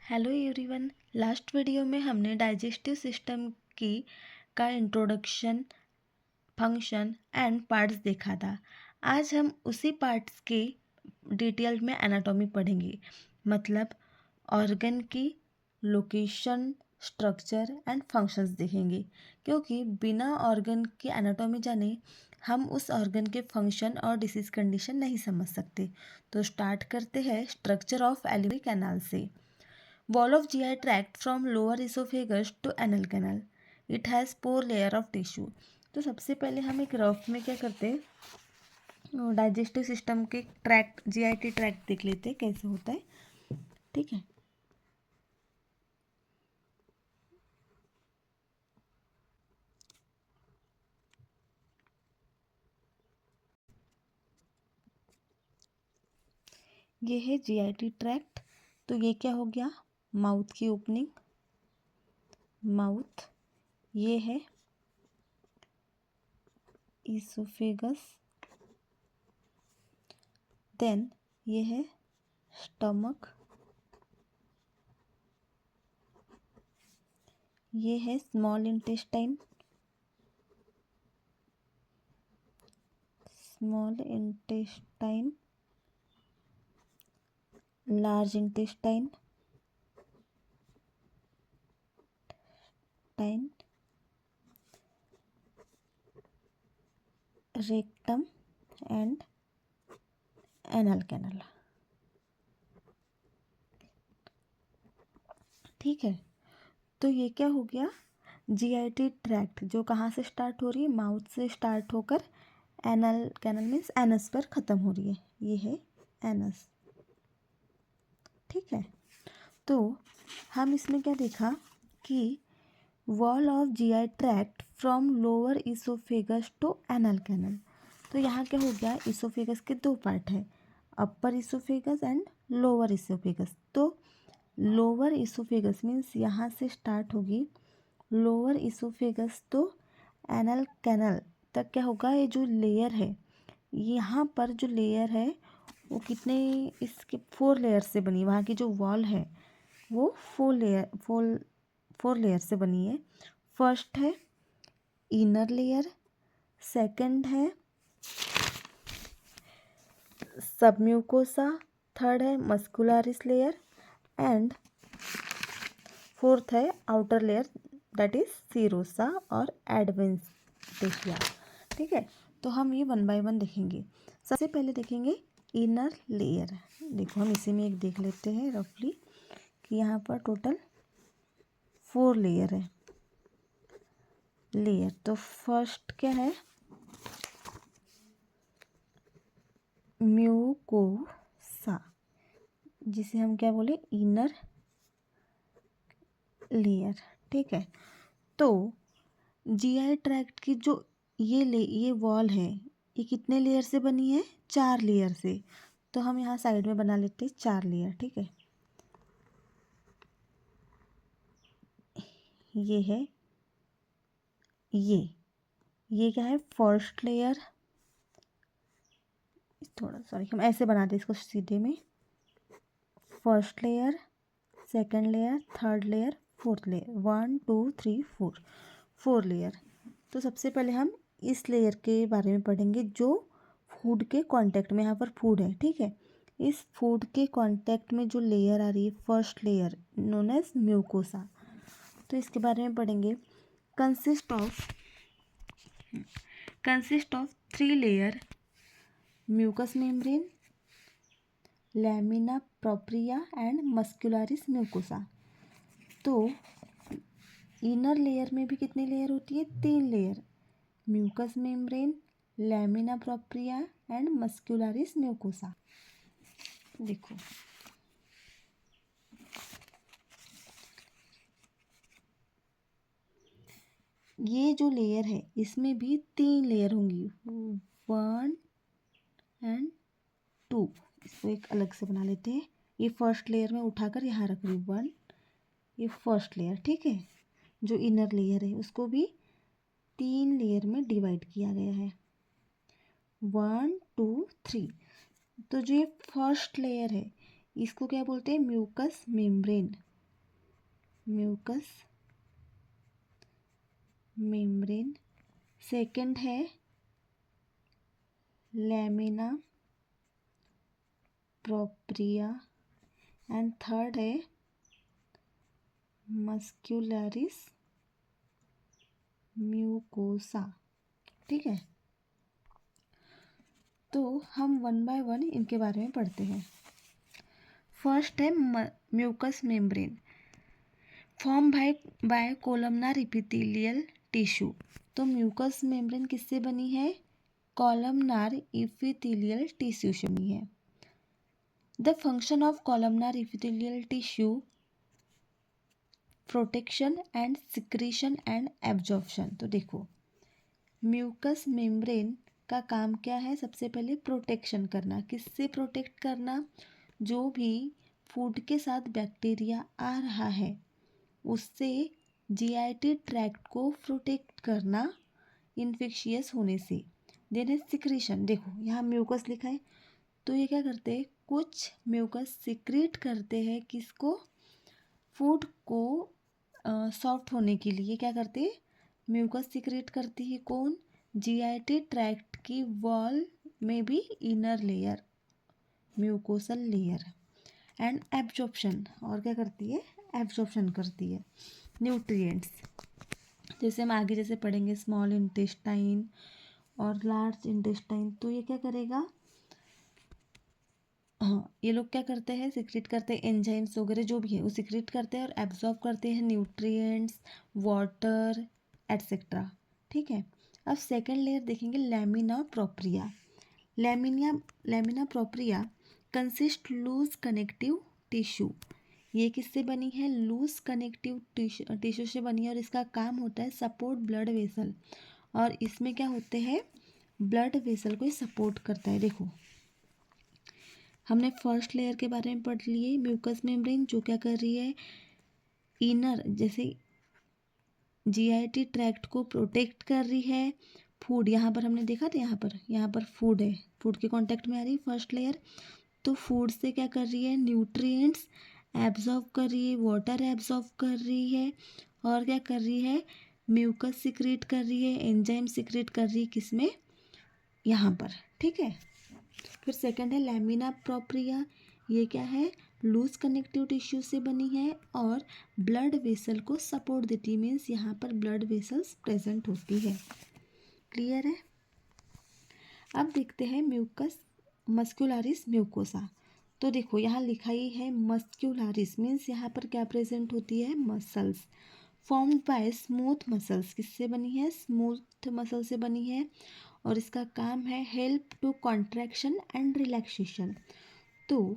Hello everyone. Last video में हमने digestive system की का इंट्रोडक्शन, फंक्शन एंड पार्ट्स देखा था। आज हम उसी पार्ट्स के डिटेल में एनाटॉमी पढ़ेंगे, मतलब ऑर्गन की लोकेशन, स्ट्रक्चर एंड फंक्शंस देखेंगे, क्योंकि बिना ऑर्गन की एनाटॉमी जाने हम उस ऑर्गन के फंक्शन और डिसीज कंडीशन नहीं समझ सकते। तो स्टार्ट करते हैं स्ट्रक्चर ऑफ एलिमेंट्री कैनाल से। Wall of GI tract from lower esophagus to anal canal. It has 4 layer of tissue. तो सबसे पहले हम एक रफ में क्या करते हैं, डाइजेस्टिव सिस्टम के ट्रैक्ट, जीआईटी ट्रैक्ट देख लेते हैं कैसे होता है। ठीक है, ये है जीआईटी ट्रैक्ट। तो ये क्या हो गया, माउथ की ओपनिंग, माउथ। ये है इसोफेगस, देन ये है स्टमक, ये है small intestine, small intestine, large intestine, rectum and anal canal. ठीक है, तो ये क्या हो गया, जीआईटी ट्रैक्ट जो कहाँ से स्टार्ट हो रही है, माउथ से स्टार्ट होकर एनल कैनल मीन्स एनस पर ख़त्म हो रही है। ये है एनस। ठीक है, तो हम इसमें क्या देखा कि wall of GI tract from lower oesophagus to anal canal. तो यहाँ क्या हो गया, इसोफेगस के दो पार्ट है, अपर इसोफेगस एंड लोअर इसोफेगस। तो लोअर इसोफेगस मीन्स यहाँ से स्टार्ट होगी लोअर इसोफेगस तो एनल कैनल तक क्या होगा, ये जो लेयर है, यहाँ पर जो लेयर है वो कितने, इसके 4 लेयर से बनी, वहाँ की जो वॉल है वो 4 लेयर से बनी है। फर्स्ट है इनर लेयर, सेकंड है सबम्यूकोसा, थर्ड है मस्कुलरिस लेयर एंड फोर्थ है outer layer, that is serosa और एडवेंटिशिया। ठीक है, तो हम ये 1 बाय 1 देखेंगे। सबसे पहले देखेंगे इनर लेयर। देखो हम इसी में एक देख लेते हैं रफली कि यहाँ पर टोटल 4 लेयर है। लेयर तो फर्स्ट क्या है, म्यूकोसा, जिसे हम क्या बोले, इनर लेयर। ठीक है, तो जीआई ट्रैक्ट की जो ये वॉल है, ये कितने लेयर से बनी है, 4 लेयर से। तो हम यहाँ साइड में बना लेते हैं 4 लेयर। ठीक है, ये है, ये क्या है, फर्स्ट लेयर, थोड़ा सॉरी हम ऐसे बनाते हैं इसको सीधे में, first layer, second layer, third layer, fourth layer, 1 2 3 4, 4 layer. तो सबसे पहले हम इस लेयर के बारे में पढ़ेंगे जो फूड के कांटेक्ट में, यहाँ पर फूड है। ठीक है, इस फूड के कांटेक्ट में जो लेयर आ रही है, first layer known as mucosa, तो इसके बारे में पढ़ेंगे। Consist of 3 layer, mucous membrane, lamina propria and muscularis mucosa. तो इनर लेयर में भी कितनी लेयर होती है, 3 layer, mucous membrane, lamina propria and muscularis mucosa. देखो ये जो लेयर है इसमें भी 3 लेयर होंगी, 1 एंड 2। इसको एक अलग से बना लेते हैं, ये फर्स्ट लेयर में उठाकर यहाँ रख रही 1, ये फर्स्ट लेयर। ठीक है, जो इनर लेयर है उसको भी 3 लेयर में डिवाइड किया गया है, 1 2 3। तो जो ये फर्स्ट लेयर है इसको क्या बोलते हैं, mucous membrane. Mucous membrane, second है लैमिना प्रोप्रिया एंड थर्ड है मस्क्यूलरिस म्यूकोसा। ठीक है, तो हम वन बाय वन इनके बारे में पढ़ते हैं। फर्स्ट है mucous membrane, form by columnar epithelial tissue. तो म्यूकस मेम्ब्रेन किससे बनी है? कॉलमनार इपिथेलियल टिश्यू से बनी है। The function of columnar epithelial tissue protection and secretion and absorption. तो देखो म्यूकस मेम्ब्रेन का काम क्या है? सबसे पहले प्रोटेक्शन करना। किससे प्रोटेक्ट करना? जो भी फूड के साथ बैक्टीरिया आ रहा है उससे जीआईटी ट्रैक्ट को प्रोटेक्ट करना इन्फेक्शियस होने से। देन है सिक्रीशन, देखो यहाँ म्यूकस लिखा है, तो ये क्या करते हैं? कुछ म्यूकस सिक्रीट करते हैं किसको? फूड को सॉफ्ट होने के लिए क्या करते हैं? म्यूकस सिक्रीट करती है कौन? जीआईटी ट्रैक्ट की वॉल में भी inner layer mucosal layer. And absorption, और क्या करती है? एब्जॉर्प्शन करती है न्यूट्रिएंट्स। जैसे हम आगे जैसे पढ़ेंगे स्मॉल इंटेस्टाइन और लार्ज इंटेस्टाइन, तो ये क्या करेगा? हाँ, ये लोग क्या करते हैं? सिक्रीट करते हैं एंजाइम्स वगैरह जो भी है वो सिक्रीट करते हैं और एब्जॉर्ब करते हैं न्यूट्रिएंट्स, वाटर एट्सेट्रा। ठीक है, अब सेकेंड लेयर देखेंगे lamina propria. Lamina propria consist loose connective tissue. ये किससे बनी है? लूज कनेक्टिव टिश्यू से बनी है और इसका काम होता है सपोर्ट ब्लड वेसल। और इसमें क्या होते हैं? ब्लड वेसल को सपोर्ट करता है। देखो हमने फर्स्ट लेयर के बारे में पढ़ लिए, म्यूकस मेम्ब्रेन जो क्या कर रही है? इनर जैसे जीआईटी ट्रैक्ट को प्रोटेक्ट कर रही है। फूड यहाँ पर हमने देखा था, यहाँ पर फूड है, फूड के कांटेक्ट में आ रही फर्स्ट लेयर। तो फूड से क्या कर रही है? न्यूट्रिएंट्स एब्जॉर्ब कर रही है, वाटर एब्जॉर्ब कर रही है और क्या कर रही है? म्यूकस सिक्रीट कर रही है, एंजाइम सिक्रीट कर रही है। किसमें? यहाँ पर। ठीक है, फिर सेकंड है लैमिना प्रोप्रिया। ये क्या है? लूज कनेक्टिव टिश्यू से बनी है और ब्लड वेसल को सपोर्ट देती है, मीन्स यहाँ पर ब्लड वेसल्स प्रेजेंट होती है। क्लियर है? अब देखते हैं म्यूकस मस्कुलरिस म्यूकोसा। तो देखो यहाँ लिखा ही है मस्क्यूलरिस, मीन्स यहाँ पर क्या प्रेजेंट होती है? Muscles formed by smooth muscles. किससे बनी है? स्मूथ मसल से बनी है और इसका काम है help to contraction and relaxation. तो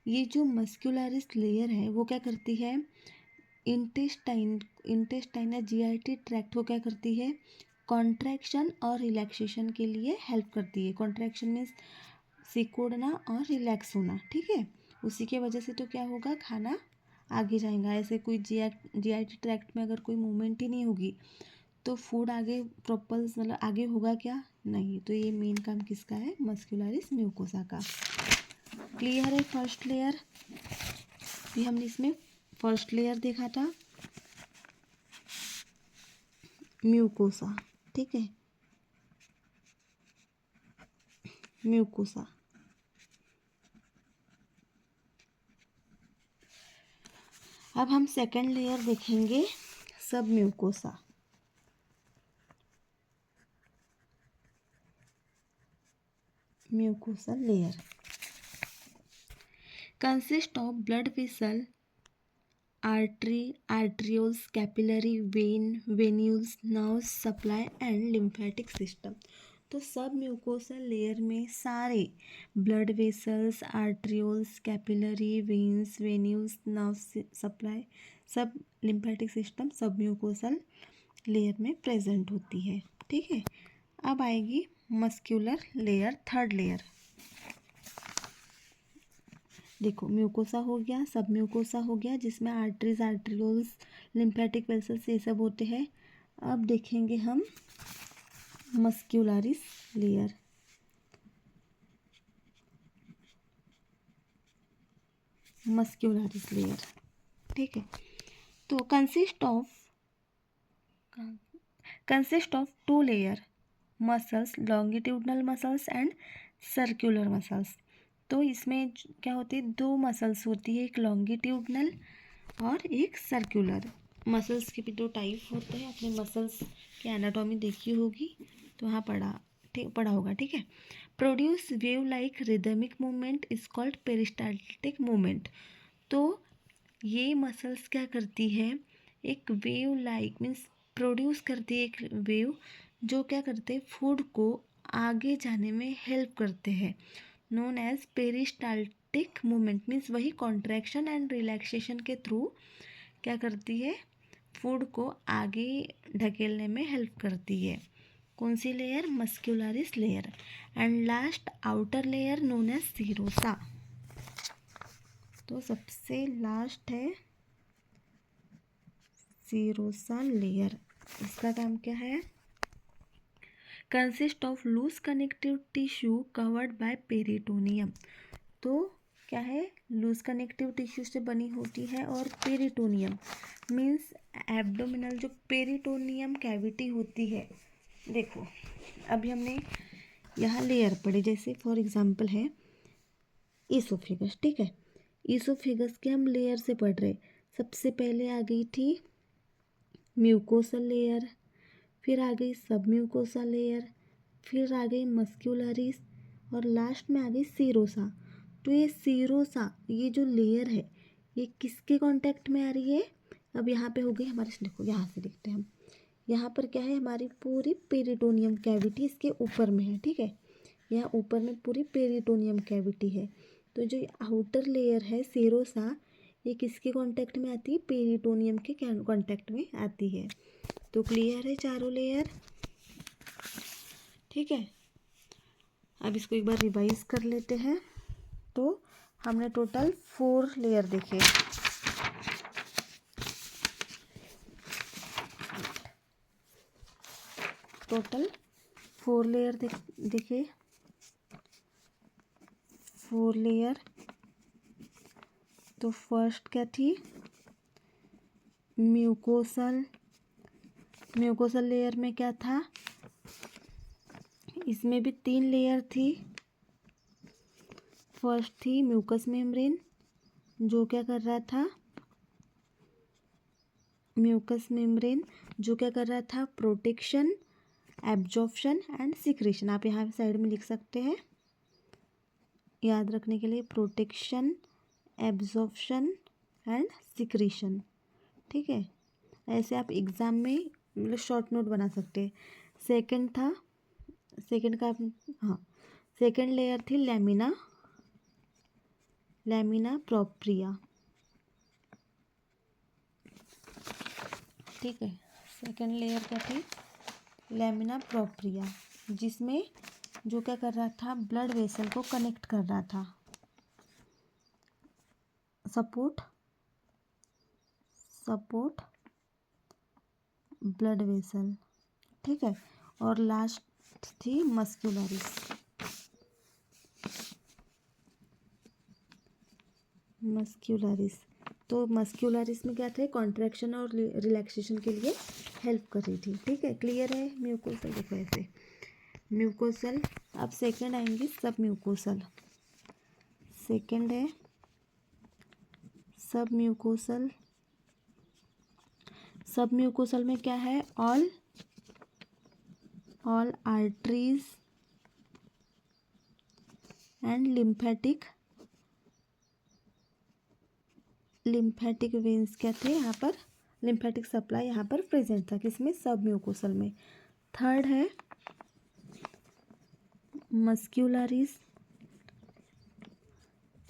ये जो मस्क्यूलरिस लेयर है वो क्या करती है? इंटेस्टाइन या जीआईटी ट्रैक्ट को क्या करती है? कॉन्ट्रैक्शन और रिलैक्सेशन के लिए हेल्प करती है। कॉन्ट्रैक्शन मीन्स सिकुड़ना और रिलैक्स होना। ठीक है, उसी के वजह से तो क्या होगा? खाना आगे जाएगा। ऐसे कोई जीआईटी ट्रैक्ट में अगर कोई मूवमेंट ही नहीं होगी तो फूड आगे प्रोपल्स मतलब आगे होगा क्या? नहीं। तो ये मेन काम किसका है? मस्कुलरिस म्यूकोसा का। क्लियर है? फर्स्ट लेयर भी हमने इसमें फर्स्ट लेयर देखा था म्यूकोसा। ठीक है, म्यूकोसा। अब हम सेकंड लेयर देखेंगे सब mucosa. Mucosa layer consist of blood vessel, arterioles, capillary vein, venules, nerves, supply and lymphatic system। तो सब म्यूकोसा लेयर में सारे blood vessels, arterioles, capillary veins, venules, nerves, supply, सब लिम्फेटिक सिस्टम सब म्यूकोसल लेयर में present होती है। ठीक है, अब आएगी मस्क्यूलर लेयर, थर्ड लेयर। देखो म्यूकोसा हो गया, सब म्यूकोसा हो गया जिसमें आर्टरीज, आर्ट्रियोल्स, लिम्फेटिक वेसल्स ये सब होते हैं। अब देखेंगे हम मस्क्यूलरिस लेयर। मस्क्यूलरिस लेयर, ठीक है, तो consist of two layer muscles, longitudinal muscles and circular muscles. तो इसमें क्या होती है, दो मसल्स होती है, एक लॉन्गिट्यूडनल और एक सर्कुलर। मसल्स के भी दो टाइप होते हैं, अपने मसल्स की एनाटॉमी देखी होगी तो वहाँ पढ़ा होगा, ठीक है। Produce wave like rhythmic movement is called peristaltic movement. तो ये मसल्स क्या करती है, एक वेव लाइक मीन्स प्रोड्यूस करती है एक वेव, जो क्या करते हैं, फूड को आगे जाने में हेल्प करते हैं, known as peristaltic movement. Means वही कॉन्ट्रैक्शन एंड रिलैक्सेशन के थ्रू क्या करती है, फूड को आगे ढकेलने में हेल्प करती है। कौन सी layer, muscularis layer. And last outer layer known as serosa. तो सबसे लास्ट है सीरोसा लेयर। इसका काम क्या है, consist of loose connective tissue covered by peritoneum. तो क्या है, लूज कनेक्टिव टिश्यू से बनी होती है, और पेरिटोनियम मीन्स एब्डोमिनल जो पेरिटोनियम कैविटी होती है। देखो अभी हमने यहाँ लेयर पढ़े, जैसे फॉर एग्जांपल है ईसोफेगस, ठीक है। ईसोफेगस के हम लेयर से पढ़ रहे, सबसे पहले आ गई थी म्यूकोसल लेयर, फिर आ गई सब म्यूकोसा लेयर, फिर आ गई मस्क्यूलरिस, और लास्ट में आ गई सीरोसा। तो ये सीरोसा, ये जो लेयर है, ये किसके कांटेक्ट में आ रही है, अब यहाँ पे हो गई हमारे, देखो यहाँ से देखते हैं हम, यहाँ पर क्या है, हमारी पूरी पेरिटोनियम कैविटी इसके ऊपर में है, ठीक है। यहाँ ऊपर में पूरी पेरिटोनियम कैविटी है। तो जो आउटर लेयर है सीरोसा, ये किसके कांटेक्ट में आती है, पेरिटोनियम के कांटेक्ट में आती है। तो क्लियर है चारों लेयर, ठीक है। अब इसको एक बार रिवाइज कर लेते हैं। तो हमने टोटल 4 लेयर देखे, टोटल 4 लेयर देखे, 4 लेयर। तो फर्स्ट क्या थी, म्यूकोसल। म्यूकोसल लेयर में क्या था, इसमें भी 3 लेयर थी। फर्स्ट थी म्यूकस मेम्ब्रेन, जो क्या कर रहा था, म्यूकस मेम्ब्रेन जो क्या कर रहा था, प्रोटेक्शन, एब्जॉर्प्शन एंड सिक्रेशन। आप यहाँ साइड में लिख सकते हैं याद रखने के लिए, प्रोटेक्शन, एब्जॉर्प्शन एंड सिक्रेशन, ठीक है। ऐसे आप एग्ज़ाम में मतलब शॉर्ट नोट बना सकते हैं। सेकंड था, सेकंड का हाँ, सेकंड लेयर थी लैमिना, लैमिना प्रोप्रिया, ठीक है। सेकंड लेयर क्या थी, लैमिना प्रोप्रिया, जिसमें जो क्या कर रहा था, ब्लड वेसल को कनेक्ट कर रहा था, सपोर्ट ब्लड वेसल, ठीक है। और लास्ट थी मस्क्यूलरिस, तो मस्क्यूलरिस में क्या थे, कॉन्ट्रैक्शन और रिलैक्सेशन के लिए हेल्प कर रही थी, ठीक है। क्लियर है। म्यूकोसल देखो ऐसे, म्यूकोसल। अब सेकंड आएंगी सब म्यूकोसल, सेकंड है सब म्यूकोसल। सब म्यूकोसल में क्या है, all arteries and lymphatic veins क्या थे यहाँ पर, लिम्फेटिक सप्लाई यहाँ पर प्रेजेंट था, किसमें, सब म्यूकोसल में। थर्ड है मस्क्यूलरिस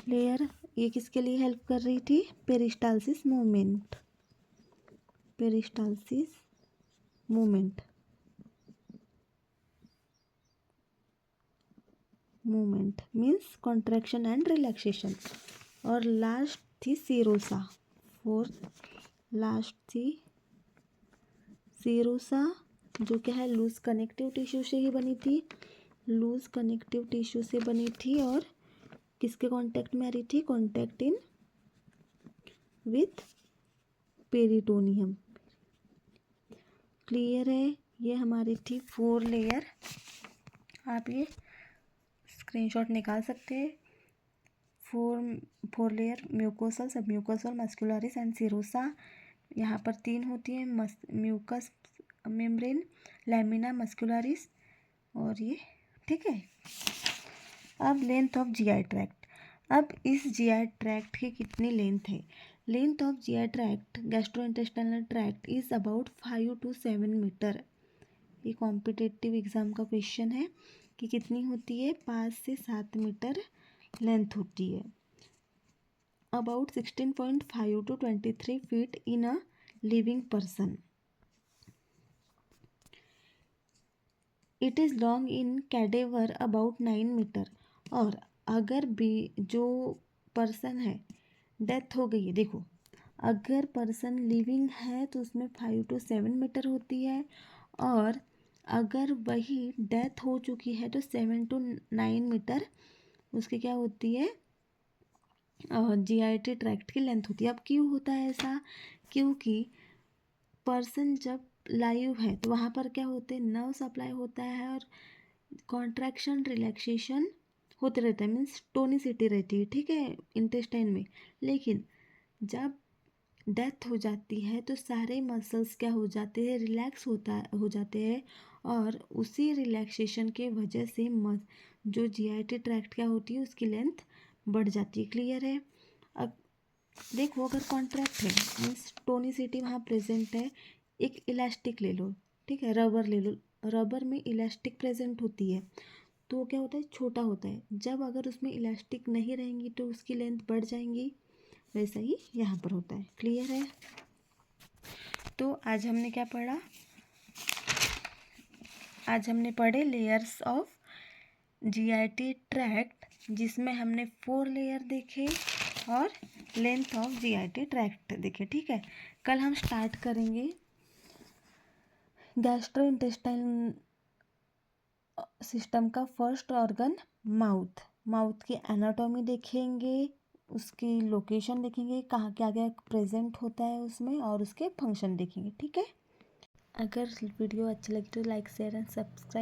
लेयर, ये किसके लिए हेल्प कर रही थी, peristalsis movement, movement means contraction and relaxation. और लास्ट थी सीरोसा, फोर्थ लास्ट थी सीरोसा, जो क्या है, लूज कनेक्टिव टिश्यू से ही बनी थी, लूज कनेक्टिव टिश्यू से बनी थी, और किसके कांटेक्ट में आ रही थी, contact in with peritoneum. Clear है? ये हमारी थी 4 लेयर। आप ये स्क्रीनशॉट निकाल सकते हैं। फोर लेयर म्यूकोसल, सब म्यूकोसल, मस्कुलरिस एंड सीरोसा। यहाँ पर 3 होती है, म्यूकस मेम्ब्रेन, लैमिना मस्कुलरिस और ये। ठीक है। अब लेंथ ऑफ जीआई ट्रैक्ट। अब इस जीआई ट्रैक्ट की कितनी लेंथ है? Length of GI tract, gastrointestinal tract is about 5 to 7 metre. ये कॉम्पिटिटिव एग्जाम का क्वेश्चन है कि कितनी होती है? 5 से 7 मीटर लेंथ होती है। About 16.5 to 23 feet in a living person. It is long in cadaver about 9 metre. और अगर भी जो पर्सन है डेथ हो गई है, देखो अगर पर्सन लिविंग है तो उसमें 5 to 7 मीटर होती है, और अगर वही डेथ हो चुकी है तो 7 to 9 मीटर उसकी क्या होती है? जीआईटी ट्रैक्ट की लेंथ होती है। अब क्यों होता है ऐसा? क्योंकि पर्सन जब लाइव है तो वहाँ पर क्या होते हैं? नर्व सप्लाई होता है और कॉन्ट्रैक्शन रिलैक्सेशन होते रहता है, मीन्स टोनिसिटी रहती है। ठीक है, इंटेस्टाइन में। लेकिन जब डेथ हो जाती है तो सारे मसल्स क्या हो जाते हैं? रिलैक्स हो जाते हैं, और उसी रिलैक्सेशन के वजह से जो जीआईटी ट्रैक्ट क्या होती है उसकी लेंथ बढ़ जाती है। क्लियर है? अब देखो अगर कॉन्ट्रैक्ट है मीन्स टोनिसिटी वहाँ प्रेजेंट है, एक इलास्टिक ले लो, ठीक है, रबर ले लो, रबर में इलास्टिक प्रेजेंट होती है तो क्या होता है? छोटा होता है। जब अगर उसमें इलास्टिक नहीं रहेंगी तो उसकी लेंथ बढ़ जाएंगी, वैसा ही यहाँ पर होता है। क्लियर है? तो आज हमने क्या पढ़ा? आज हमने पढ़े लेयर्स ऑफ जीआईटी ट्रैक्ट, जिसमें हमने 4 लेयर देखे और लेंथ ऑफ जीआईटी ट्रैक्ट देखे। ठीक है, कल हम स्टार्ट करेंगे गैस्ट्रोइंटेस्टाइन सिस्टम का फर्स्ट ऑर्गन माउथ की एनाटॉमी देखेंगे, उसकी लोकेशन देखेंगे, कहाँ क्या क्या प्रेजेंट होता है उसमें, और उसके फंक्शन देखेंगे। ठीक है, अगर वीडियो अच्छी लगी तो लाइक शेयर एंड सब्सक्राइब।